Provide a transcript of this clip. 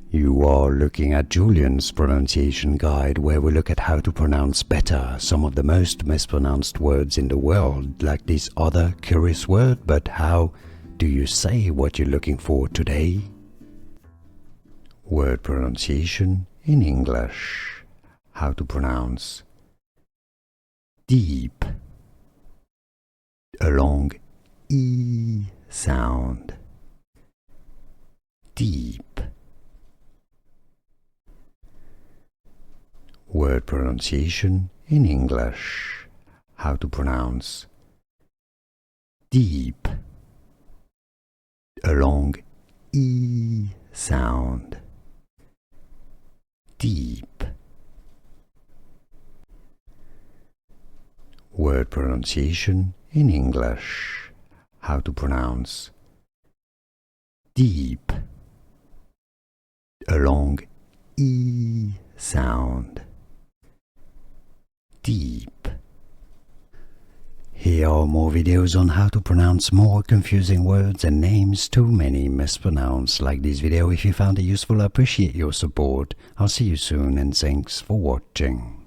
You are looking at Julian's pronunciation guide, where we look at how to pronounce better some of the most mispronounced words in the world, like this other curious word. But how do you say what you're looking for today? Word pronunciation in English. How to pronounce deep, a long E sound. Deep. Word pronunciation in English. How to pronounce deep, a long E sound. Deep. Word pronunciation in English. How to pronounce deep, a long E sound. Deep. Here are more videos on how to pronounce more confusing words and names too many mispronounced. Like this video if you found it useful. I appreciate your support. I'll see you soon and thanks for watching.